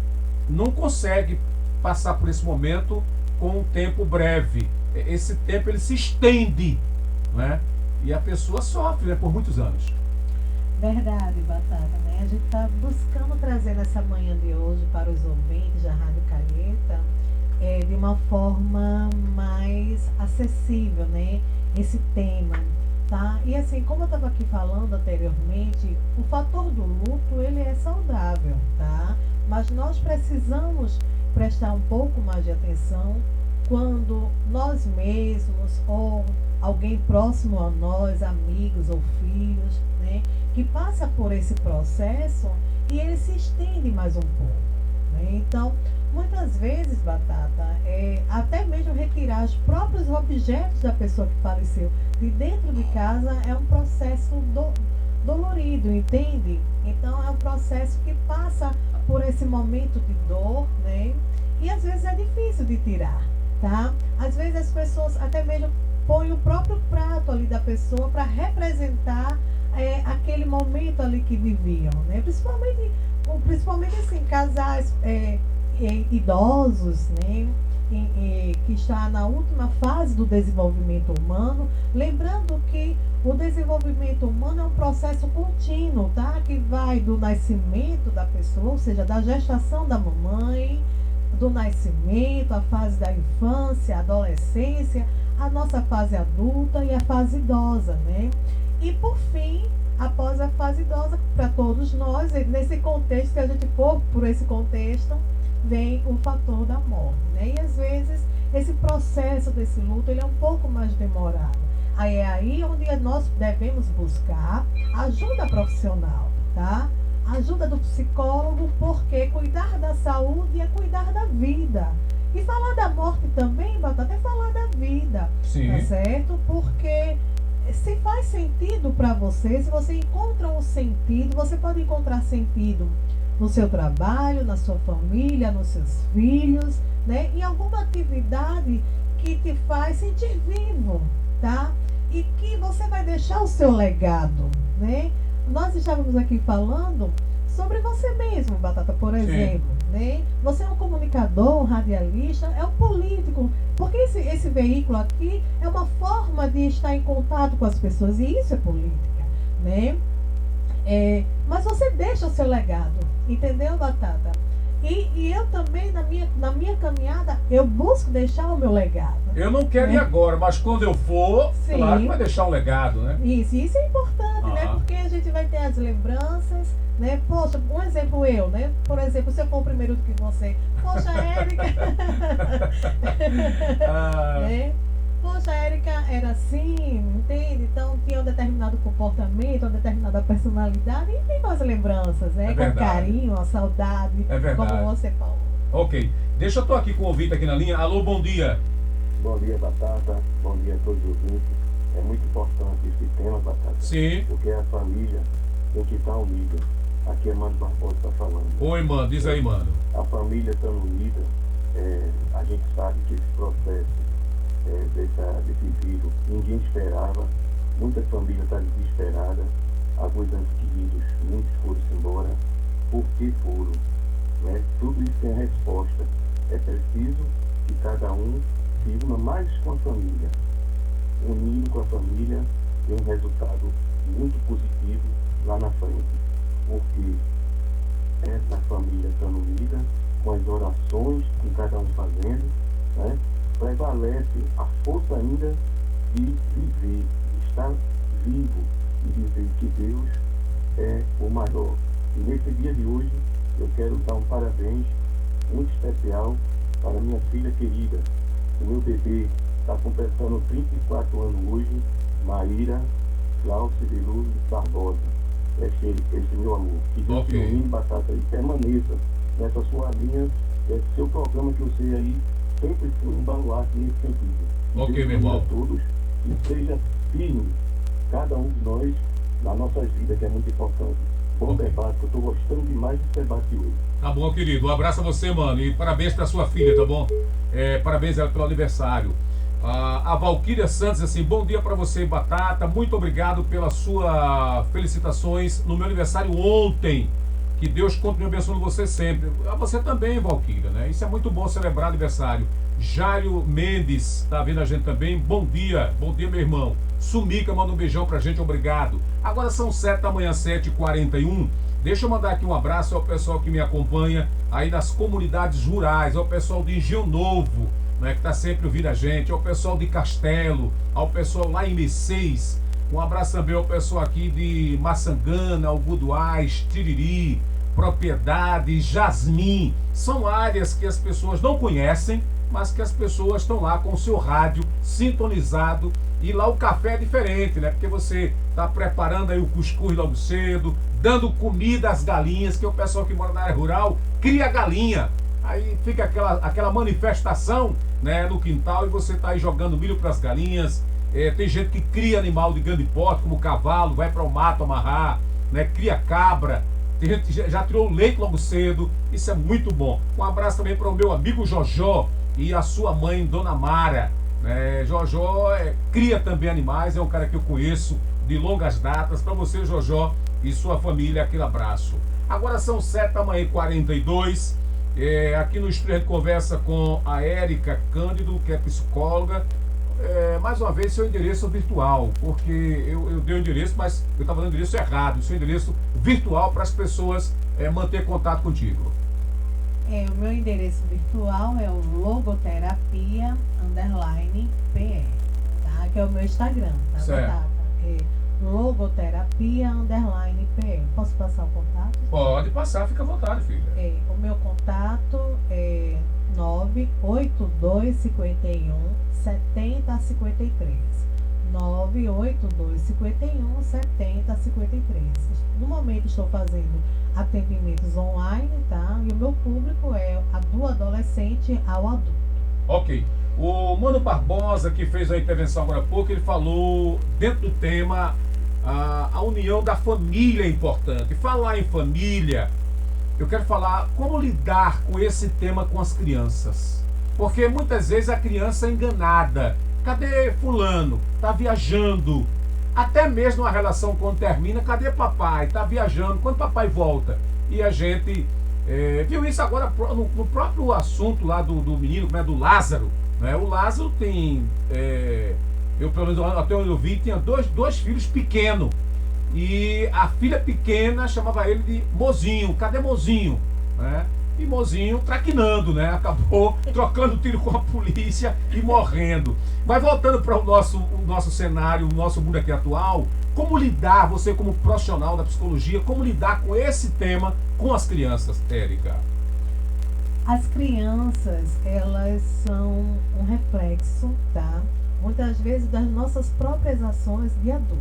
não conseguem passar por esse momento com um tempo breve. Esse tempo ele se estende, né? E a pessoa sofre, né, por muitos anos. Verdade, Batata, né? A gente está buscando trazer nessa manhã de hoje para os ouvintes da Rádio Calheta de uma forma mais acessível, né? Esse tema, tá? E assim, como eu estava aqui falando anteriormente, o fator do luto, ele é saudável, tá? Mas nós precisamos prestar um pouco mais de atenção quando nós mesmos ou alguém próximo a nós, amigos ou filhos, né, que passa por esse processo e ele se estende mais um pouco, né? Então, muitas vezes, Batata, até mesmo retirar os próprios objetos da pessoa que faleceu de dentro de casa é um processo dolorido, entende? Então, é um processo que passa por esse momento de dor, né? E às vezes é difícil de tirar, tá? Às vezes as pessoas até mesmo põem o próprio prato ali da pessoa para representar aquele momento ali que viviam, né? Principalmente assim, casais idosos, né? Que está na última fase do desenvolvimento humano, lembrando que o desenvolvimento humano é um processo contínuo, tá? Que vai do nascimento da pessoa, ou seja, da gestação da mamãe, do nascimento, a fase da infância, a adolescência, a nossa fase adulta e a fase idosa, né? E por fim, após a fase idosa, para todos nós, nesse contexto, se a gente for por esse contexto, vem o fator da morte, né? E às vezes esse processo desse luto ele é um pouco mais demorado. Aí é aí onde nós devemos buscar ajuda profissional, tá? Ajuda do psicólogo, porque cuidar da saúde é cuidar da vida. E falar da morte também, Batata, é falar da vida. Sim. Tá certo? Porque se faz sentido para você, se você encontra um sentido, você pode encontrar sentido no seu trabalho, na sua família, nos seus filhos, né? Em alguma atividade que te faz sentir vivo, tá? E que você vai deixar o seu legado, né? Nós estávamos aqui falando sobre você mesmo, Batata, por exemplo, né? Você é um comunicador, um radialista, é um político, porque esse veículo aqui é uma forma de estar em contato com as pessoas, e isso é política, né? Mas você deixa o seu legado, entendeu, Batata? E eu também, na minha caminhada, eu busco deixar o meu legado. Eu não quero ir agora, mas quando eu for, Sim. claro que vai deixar um legado, né? Isso é importante, né? Porque a gente vai ter as lembranças, né? Poxa, um exemplo né? Por exemplo, se eu for primeiro do que você, poxa, Érica. Né? Poxa, Érica Érica era assim, entende? Então tinha um determinado comportamento, uma determinada personalidade e tem umas lembranças, né? É Com verdade. carinho, uma saudade, É verdade. como você falou. Ok. Deixa eu tô aqui com o ouvinte aqui na linha. Alô, bom dia. Bom dia, Batata. Bom dia a todos os ouvintes. É muito importante esse tema, Batata. Sim. Porque a família tem que estar unida. Aqui é Mano Barbosa está falando. Oi, mano. Diz aí, mano. A família estando unida, a gente sabe que esse processo desse vírus ninguém esperava. Muita família está desesperada. Alguns entes queridos, muitos foram-se embora. Por que foram? Né? Tudo isso tem resposta. É preciso que cada um se una mais com a família. Unindo com a família tem um resultado muito positivo lá na frente. Porque essa família estando unida, com as orações que cada um fazendo, né, prevalece a força ainda de viver, de estar vivo e dizer que Deus é o maior. E nesse dia de hoje, eu quero dar um parabéns muito especial para minha filha querida. O meu bebê está completando 34 anos hoje, Maíra Glaucia de Luz Barbosa. Esse meu amor. Que Deus te ilumine, Batata, e permaneça nessa sua linha, esse seu programa que você aí sempre foi um baluarte nesse sentido. Ok, Deus meu irmão. a todos e seja firme, cada um de nós, nas nossas vidas, que é muito importante. Bom debate, que eu estou gostando demais desse debate hoje. Tá bom, querido. Um abraço a você, mano. E parabéns pra sua filha, tá bom? Parabéns ela pelo aniversário. A Valquíria Santos, assim, bom dia pra você, Batata. Muito obrigado pelas suas felicitações no meu aniversário ontem. Que Deus continue abençoando você sempre. A você também, Valquíria, né? Isso é muito bom celebrar aniversário. Jário Mendes tá vendo a gente também. Bom dia, meu irmão. Sumica manda um beijão pra gente, obrigado. Agora são 7 da manhã, 7h41. Deixa eu mandar aqui um abraço ao pessoal que me acompanha aí nas comunidades rurais, ao pessoal de Engenho Novo, né, que tá sempre ouvindo a gente, ao pessoal de Castelo, ao pessoal lá em Messias. Um abraço também ao pessoal aqui de Maçangana, Algodoás, Tiriri, Propriedade, Jasmim. São áreas que as pessoas não conhecem, mas que as pessoas estão lá com o seu rádio sintonizado. E lá o café é diferente, né? Porque você está preparando aí o cuscuz logo cedo, dando comida às galinhas, que o pessoal que mora na área rural cria galinha. Aí fica aquela manifestação, né, no quintal, e você está aí jogando milho para as galinhas. Tem gente que cria animal de grande porte, como cavalo, vai para o mato amarrar, né, cria cabra. Tem gente que já tirou o leite logo cedo. Isso é muito bom. Um abraço também para o meu amigo Jojó e a sua mãe, Dona Mara. Jojó cria também animais, é um cara que eu conheço de longas datas. Para você, Jojó, e sua família, aquele abraço. Agora são 7h42. Aqui no estúdio a gente conversa com a Érica Cândido, que é psicóloga. Mais uma vez, seu endereço virtual, porque eu dei o endereço, mas eu estava dando o endereço errado. Seu endereço virtual para as pessoas manter contato contigo. O meu endereço virtual é o logoterapia_PE, tá? Que é o meu Instagram, tá? Certo. Logoterapia_PE. Posso passar o contato? Pode passar, fica à vontade, filha. O meu contato é 98251 7053. 98251 7053. No momento estou fazendo atendimentos online, tá? E o meu público é do adolescente ao adulto. Ok. O Mano Barbosa, que fez a intervenção agora há pouco, ele falou dentro do tema a união da família é importante. Falar em família, eu quero falar como lidar com esse tema com as crianças. Porque muitas vezes a criança é enganada. Cadê fulano? Tá viajando. Até mesmo a relação quando termina, cadê papai? Tá viajando, quando papai volta? E a gente viu isso agora no próprio assunto lá do menino, como é do Lázaro. Né? O Lázaro tem, eu pelo menos até onde eu vi, tinha dois filhos pequenos. E a filha pequena chamava ele de Mozinho. Cadê Mozinho? Né? E Mozinho traquinando, né? Acabou trocando tiro com a polícia e morrendo. Mas voltando para o nosso cenário, o nosso mundo aqui atual, como lidar, você como profissional da psicologia, como lidar com esse tema com as crianças, Érica? As crianças, elas são um reflexo, tá? muitas vezes das nossas próprias ações de adultos.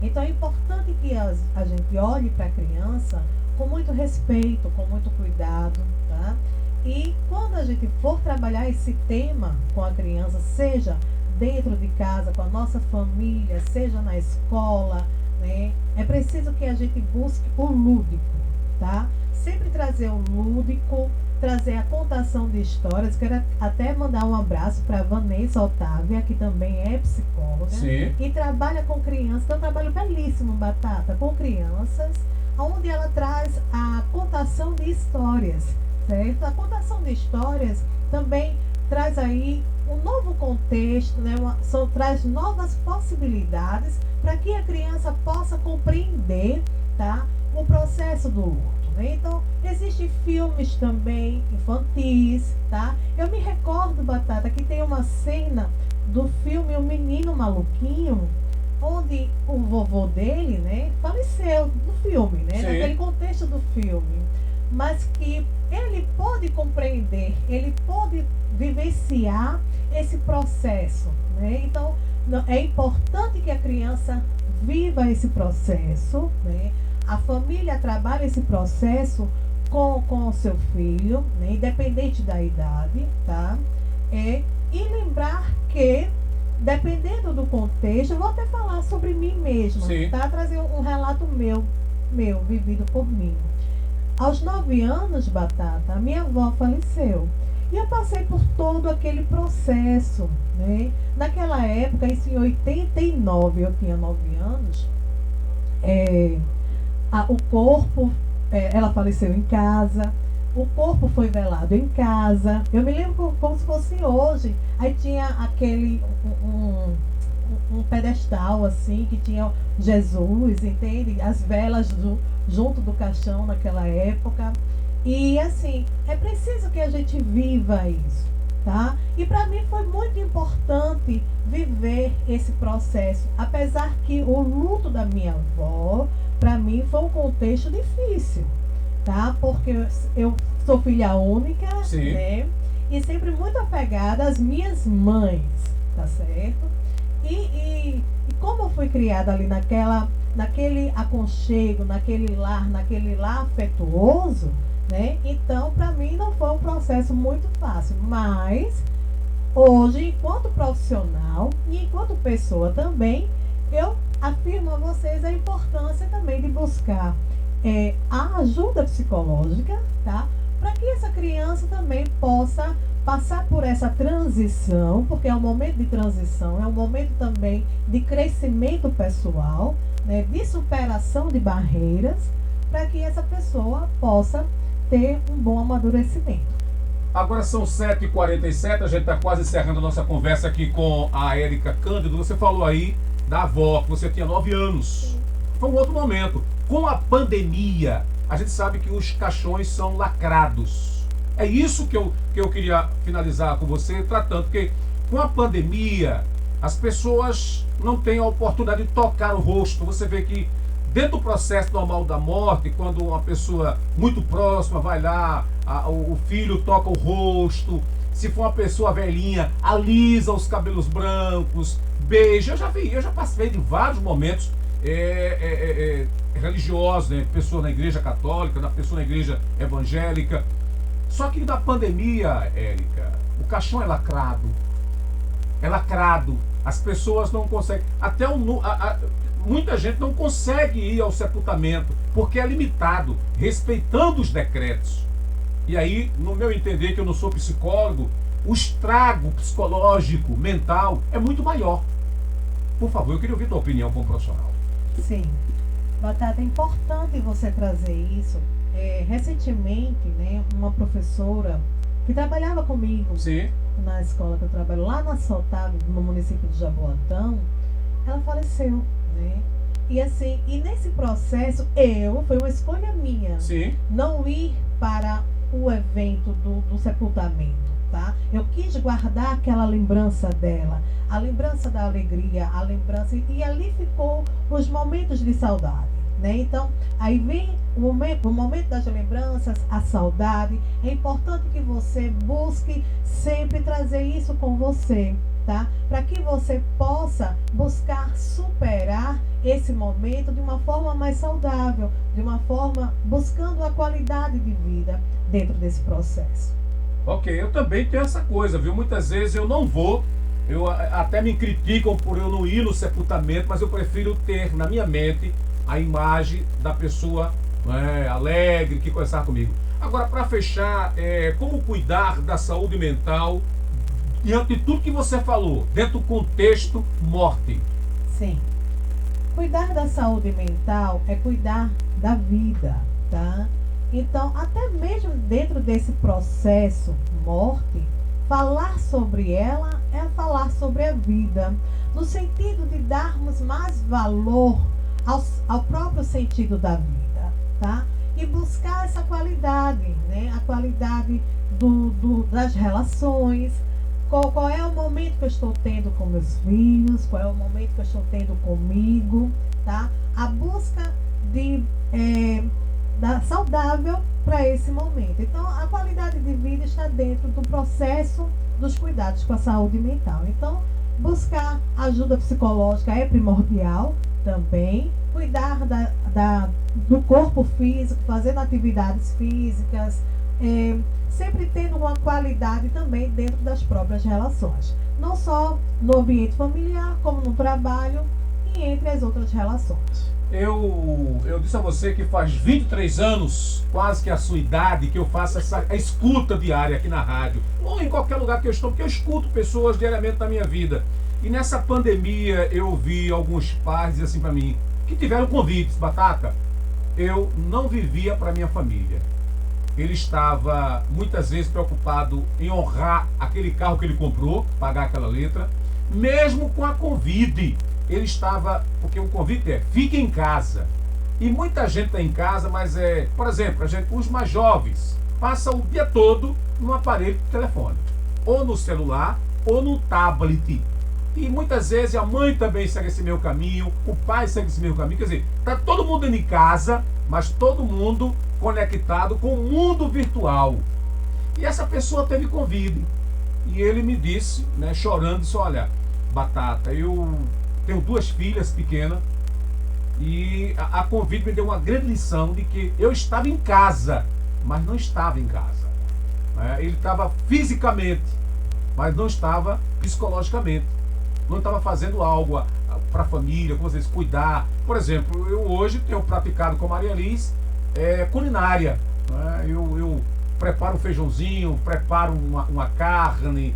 Então é importante que a gente olhe para a criança com muito respeito, com muito cuidado, tá? E quando a gente for trabalhar esse tema com a criança, seja dentro de casa, com a nossa família, seja na escola, né? É preciso que a gente busque o lúdico, tá? Sempre trazer o lúdico, trazer a contação de histórias. Quero até mandar um abraço para Vanessa Otávia, que também é psicóloga. Sim. E trabalha com crianças. Tem um trabalho belíssimo, Batata, com crianças, onde ela traz a contação de histórias, certo? A contação de histórias também traz aí um novo contexto, né? Traz novas possibilidades para que a criança possa compreender, tá? O processo do luto. Então, existem filmes também infantis, tá? Eu me recordo, Batata, que tem uma cena do filme O Menino Maluquinho, onde o vovô dele, né, faleceu no filme, né? Sim. Naquele contexto do filme. Mas que ele pôde compreender, ele pôde vivenciar esse processo, né? Então, é importante que a criança viva esse processo, né? A família trabalha esse processo com o seu filho, né, independente da idade, tá? E lembrar que, dependendo do contexto, eu vou até falar sobre mim mesma, Sim. tá? Trazer um relato meu, vivido por mim. Aos 9 anos, Batata, a minha avó faleceu. E eu passei por todo aquele processo, né? Naquela época, isso em 89, eu tinha 9 anos, o corpo, ela faleceu em casa, o corpo foi velado em casa. Eu me lembro como se fosse hoje. Aí tinha aquele um pedestal assim, que tinha Jesus, entende? As velas junto do caixão naquela época. E assim, é preciso que a gente viva isso, tá? E para mim foi muito importante viver esse processo, apesar que o luto da minha avó, para mim, foi um contexto difícil, tá? Porque eu sou filha única, Sim. né? E sempre muito apegada às minhas mães, tá certo? E como eu fui criada ali naquele aconchego, naquele lar afetuoso, né? Então, para mim, não foi um processo muito fácil. Mas, hoje, enquanto profissional e enquanto pessoa também, eu afirmo a vocês a importância também de buscar a ajuda psicológica, tá? Para que essa criança também possa passar por essa transição, porque é um momento de transição, é um momento também de crescimento pessoal, né? De superação de barreiras, para que essa pessoa possa ter um bom amadurecimento. Agora são 7h47, a gente está quase encerrando a nossa conversa aqui com a Érica Cândido. Você falou aí da avó, que você tinha 9 anos. Foi um outro momento. Com a pandemia, a gente sabe que os caixões são lacrados. É isso que eu queria finalizar com você, tratando, porque com a pandemia, as pessoas não têm a oportunidade de tocar o rosto. Você vê que dentro do processo normal da morte, quando uma pessoa muito próxima vai lá, o filho toca o rosto, se for uma pessoa velhinha, alisa os cabelos brancos, beija. Eu já passei de vários momentos religiosos, né? Pessoa na igreja católica, pessoa na igreja evangélica. Só que na pandemia, Érica, o caixão é lacrado. É lacrado. As pessoas não conseguem. Muita gente não consegue ir ao sepultamento porque é limitado, respeitando os decretos. E aí, no meu entender, que eu não sou psicólogo, o estrago psicológico, mental, é muito maior. Por favor, eu queria ouvir tua opinião como profissional. Sim. Batata, é importante você trazer isso. Recentemente, né, uma professora que trabalhava comigo Sim. na escola que eu trabalho, lá na Sotago, no município de Jaboatão, ela faleceu, né? E assim, e nesse processo, foi uma escolha minha. Sim. Não ir para o evento do sepultamento, tá? Eu quis guardar aquela lembrança dela, a lembrança da alegria, a lembrança, e ali ficou os momentos de saudade, né? Então, aí vem o momento das lembranças, a saudade. É importante que você busque sempre trazer isso com você, tá? Para que você possa buscar superar esse momento de uma forma mais saudável, de uma forma buscando a qualidade de vida dentro desse processo. Ok, eu também tenho essa coisa, viu? Muitas vezes eu não vou, até me criticam por eu não ir no sepultamento, mas eu prefiro ter na minha mente a imagem da pessoa, né, alegre, que conversar comigo. Agora, para fechar, como cuidar da saúde mental diante de tudo que você falou, dentro do contexto morte? Sim. Cuidar da saúde mental é cuidar da vida, tá? Então, até mesmo dentro desse processo morte, falar sobre ela é falar sobre a vida, no sentido de darmos mais valor ao próprio sentido da vida, tá? E buscar essa qualidade, né? A qualidade das relações, qual é o momento que eu estou tendo com meus filhos, qual é o momento que eu estou tendo comigo, tá? A busca saudável para esse momento. Então, a qualidade de vida está dentro do processo dos cuidados com a saúde mental. Então, buscar ajuda psicológica é primordial também. Cuidar do corpo físico, fazendo atividades físicas, sempre tendo uma qualidade também dentro das próprias relações. Não só no ambiente familiar, como no trabalho e entre as outras relações. Eu disse a você que faz 23 anos, quase que a sua idade, que eu faço a escuta diária aqui na rádio, ou em qualquer lugar que eu estou, porque eu escuto pessoas diariamente na minha vida. E nessa pandemia eu ouvi alguns pais dizer assim para mim, que tiveram convites, Batata, eu não vivia para minha família. Ele estava muitas vezes preocupado em honrar aquele carro que ele comprou, pagar aquela letra, mesmo com a Covid. Ele estava, porque o convite é, fique em casa. E muita gente está em casa, mas por exemplo, os mais jovens passam o dia todo no aparelho de telefone, ou no celular, ou no tablet. E muitas vezes a mãe também segue esse mesmo caminho, o pai segue esse mesmo caminho. Quer dizer, está todo mundo em casa, mas todo mundo conectado com o mundo virtual. E essa pessoa teve convite. E ele me disse, né, chorando, disse, olha, Batata, eu tenho 2 filhas pequenas e a convite me deu uma grande lição de que eu estava em casa, mas não estava em casa. Ele estava fisicamente, mas não estava psicologicamente. Não estava fazendo algo para a família, como vocês, cuidar. Por exemplo, eu hoje tenho praticado com a Maria Liz culinária. Eu preparo um feijãozinho, preparo uma carne.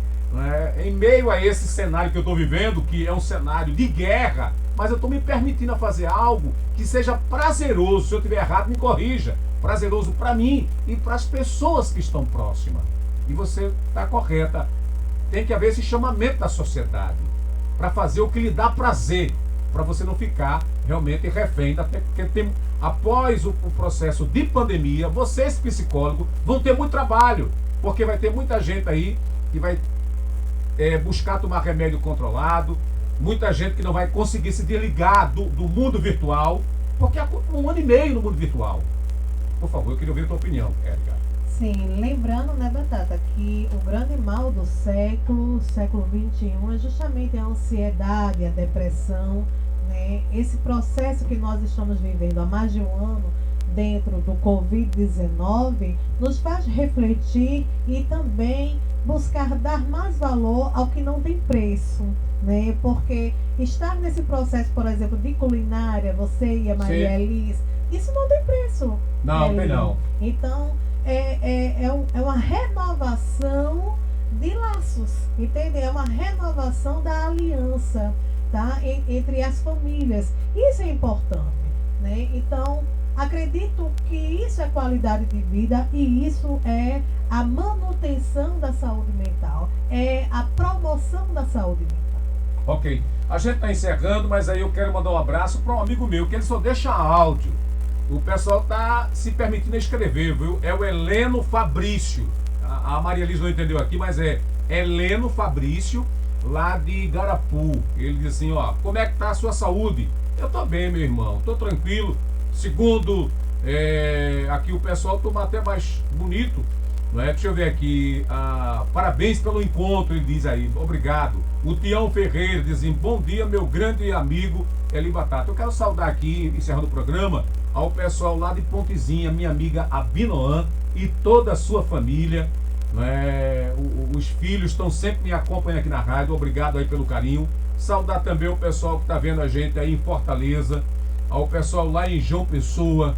Em meio a esse cenário que eu estou vivendo, que é um cenário de guerra, mas eu estou me permitindo a fazer algo que seja prazeroso. Se eu estiver errado, me corrija. Prazeroso para mim e para as pessoas que estão próximas. E você está correta. Tem que haver esse chamamento da sociedade para fazer o que lhe dá prazer, para você não ficar realmente refém, até porque após o processo de pandemia, vocês psicólogos vão ter muito trabalho, porque vai ter muita gente aí que vai buscar tomar remédio controlado, muita gente que não vai conseguir se desligar do mundo virtual, porque há 1 ano e meio no mundo virtual. Por favor, eu queria ouvir a tua opinião, Érica. Sim, lembrando, né, Batata, que o grande mal do século XXI, é justamente a ansiedade, a depressão, né? Esse processo que nós estamos vivendo há mais de 1 ano dentro do Covid-19 nos faz refletir e também buscar dar mais valor ao que não tem preço, né? Porque estar nesse processo, por exemplo, de culinária, você e a Maria Liz, isso não tem preço. Não, tem não. Então, é uma renovação de laços, entende? É uma renovação da aliança, tá? Entre as famílias. Isso é importante, né? Então, acredito que isso é qualidade de vida e isso é a manutenção da saúde mental, é a promoção da saúde mental. Ok, a gente está encerrando, mas aí eu quero mandar um abraço para um amigo meu, que ele só deixa áudio. O pessoal está se permitindo escrever, viu? É o Heleno Fabrício. A Maria Liz não entendeu aqui, mas é Heleno Fabrício, lá de Igarapu. Ele diz assim, ó, como é que tá a sua saúde? Eu tô bem, meu irmão, tô tranquilo. Segundo aqui o pessoal, tô até mais bonito. Não é? Deixa eu ver aqui. Parabéns pelo encontro, ele diz aí. Obrigado. O Tião Ferreira diz assim, bom dia, meu grande amigo Eli Batata. Eu quero saudar aqui, encerrando o programa, ao pessoal lá de Pontezinha, minha amiga Abinoan e toda a sua família. Os filhos estão sempre me acompanhando aqui na rádio. Obrigado aí pelo carinho. Saudar também o pessoal que está vendo a gente aí em Fortaleza, ao pessoal lá em João Pessoa.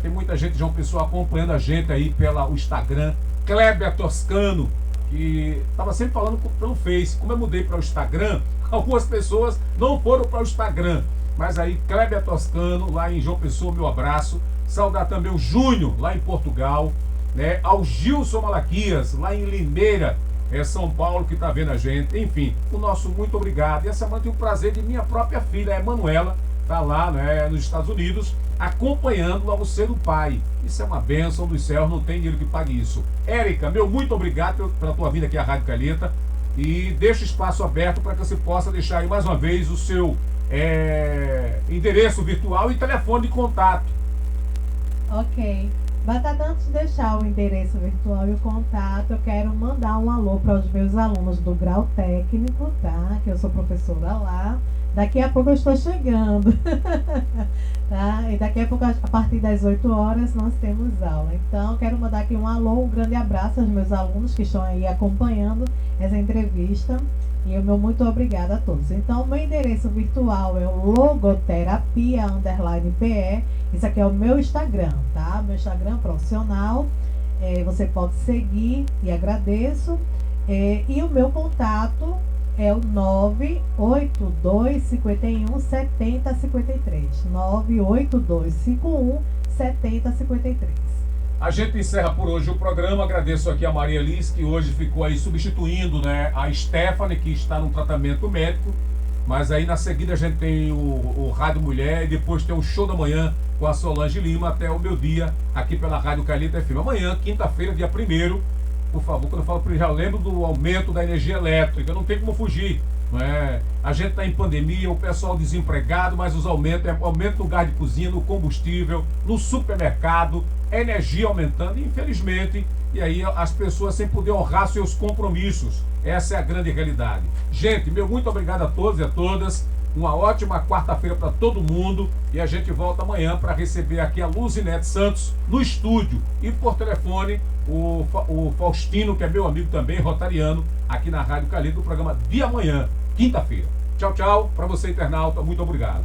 Tem muita gente de João Pessoa acompanhando a gente aí pelo Instagram. Kleber Toscano, que estava sempre falando pelo Face. Como eu mudei para o Instagram, algumas pessoas não foram para o Instagram. Mas aí, Kleber Toscano, lá em João Pessoa, meu abraço. Saudar também o Júnior, lá em Portugal. Ao Gilson Malaquias, lá em Limeira, São Paulo, que está vendo a gente. Enfim, o nosso muito obrigado. E essa semana tem o prazer de minha própria filha, a Emanuela, está lá nos Estados Unidos, acompanhando logo cedo o pai. Isso é uma bênção dos céus, não tem dinheiro que pague isso. Érica, meu muito obrigado pela tua vinda aqui à Rádio Calheta. E deixa o espaço aberto para que você possa deixar aí mais uma vez o seu endereço virtual e telefone de contato. Ok. Batata, antes de deixar o endereço virtual e o contato, eu quero mandar um alô para os meus alunos do grau técnico, tá? Que eu sou professora lá. Daqui a pouco eu estou chegando. Tá? E daqui a pouco, a partir das 8 horas, nós temos aula. Então, quero mandar aqui um alô, um grande abraço aos meus alunos que estão aí acompanhando essa entrevista. E o meu muito obrigada a todos. Então, o meu endereço virtual é o logoterapia_PE. Isso aqui é o meu Instagram, tá? Meu Instagram profissional. Você pode seguir e agradeço. E o meu contato é o 982 51 70 53. 982 51 70 53. A gente encerra por hoje o programa. Agradeço aqui a Maria Liz, que hoje ficou aí substituindo, a Stephanie, que está no tratamento médico. Mas aí na seguida a gente tem o Rádio Mulher e depois tem o Show da Manhã com a Solange Lima até o meu dia aqui pela Rádio Calheta FM. Amanhã, quinta-feira, dia 1º, por favor, quando eu falo já lembro do aumento da energia elétrica, não tem como fugir. A gente está em pandemia, o pessoal desempregado, mas os aumentos, aumento no gás de cozinha, no combustível, no supermercado, energia aumentando, infelizmente, e aí as pessoas sem poder honrar seus compromissos. Essa é a grande realidade. Gente, meu muito obrigado a todos e a todas. Uma ótima quarta-feira para todo mundo. E a gente volta amanhã para receber aqui a Luzinete Santos no estúdio. E por telefone, o Faustino, que é meu amigo também, rotariano, aqui na Rádio Calheta, do programa de amanhã, quinta-feira. Tchau, tchau. Para você, internauta, muito obrigado.